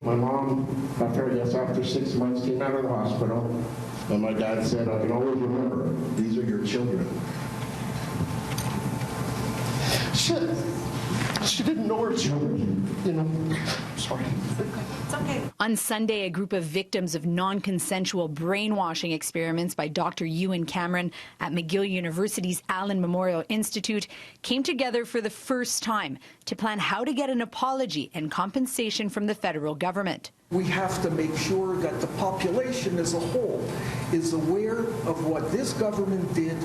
My mom, after 6 months, came out of the hospital, and my dad said, I can always remember, these are your children. She didn't know her children, you know. Sorry. It's okay. On Sunday, a group of victims of non-consensual brainwashing experiments by Dr. Ewan Cameron at McGill University's Allan Memorial Institute came together for the first time to plan how to get an apology and compensation from the federal government. We have to make sure that the population as a whole is aware of what this government did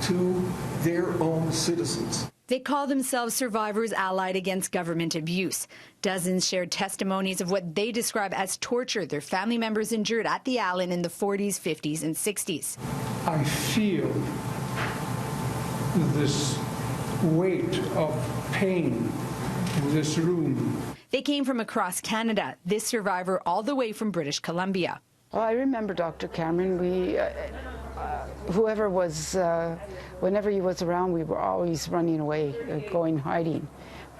to their own citizens. They call themselves Survivors Allied Against Government Abuse. Dozens shared testimonies of what they describe as torture their family members endured at the Allan in the 40s, 50s, and 60s. I feel this weight of pain in this room. They came from across Canada, this survivor all the way from British Columbia. Well, I remember Dr. Cameron. Whoever was, whenever he was around, we were always running away, going hiding.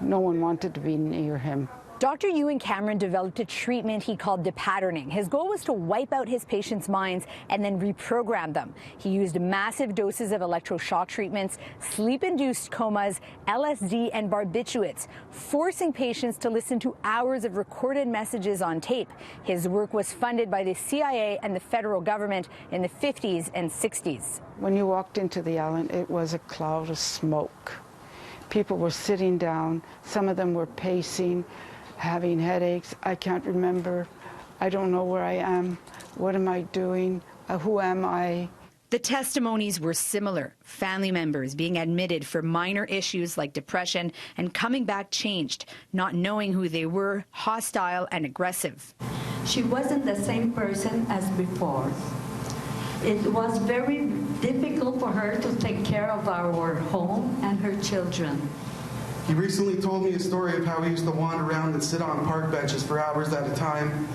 No one wanted to be near him. Dr. Ewan Cameron developed a treatment he called depatterning. His goal was to wipe out his patients' minds and then reprogram them. He used massive doses of electroshock treatments, sleep-induced comas, LSD, and barbiturates, forcing patients to listen to hours of recorded messages on tape. His work was funded by the CIA and the federal government in the 50s and 60s. When you walked into the Allan, it was a cloud of smoke. People were sitting down. Some of them were pacing, having headaches. I can't remember. I don't know where I am. What am I doing? Who am I? The testimonies were similar. Family members being admitted for minor issues like depression and coming back changed, not knowing who they were, hostile and aggressive. She wasn't the same person as before. It was very difficult for her to take care of our home and her children. He recently told me a story of how he used to wander around and sit on park benches for hours at a time,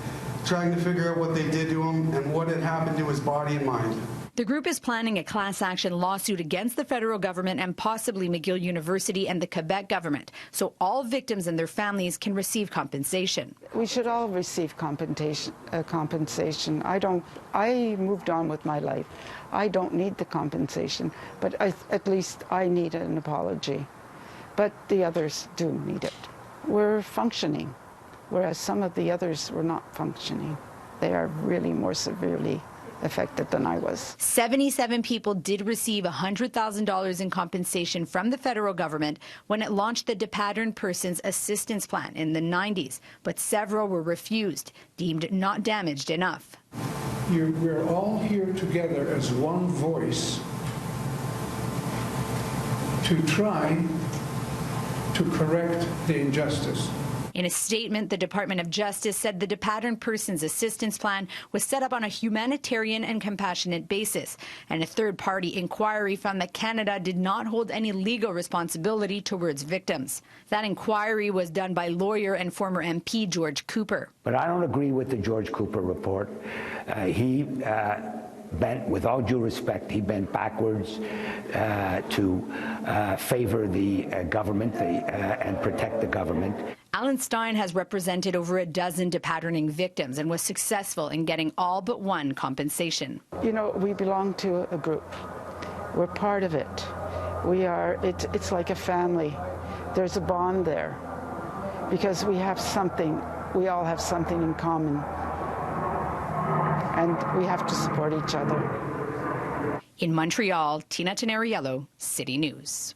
trying to figure out what they did to him and what had happened to his body and mind. The group is planning a class action lawsuit against the federal government and possibly McGill University and the Quebec government, so all victims and their families can receive compensation. We should all receive compensation. I moved on with my life. I don't need the compensation, but at least I need an apology. But the others do need it. We're functioning, whereas some of the others were not functioning. They are really more severely affected than I was. 77 people did receive $100,000 in compensation from the federal government when it launched the Depatterned Persons Assistance Plan in the 90s, but several were refused, deemed not damaged enough. We're all here together as one voice to try to correct the injustice. In a statement, the Department of Justice said the Depatterned Persons Assistance Plan was set up on a humanitarian and compassionate basis, and a third-party inquiry found that Canada did not hold any legal responsibility towards victims. That inquiry was done by lawyer and former MP George Cooper. But I don't agree with the George Cooper report. He bent, with all due respect, he bent backwards to favor the government and protect the government. Alan Stein has represented over a dozen depatterning victims and was successful in getting all but one compensation. You know, we belong to a group. We're part of it. It's like a family. There's a bond there because we have something, we all have something in common. And we have to support each other. In Montreal, Tenneriello, City News.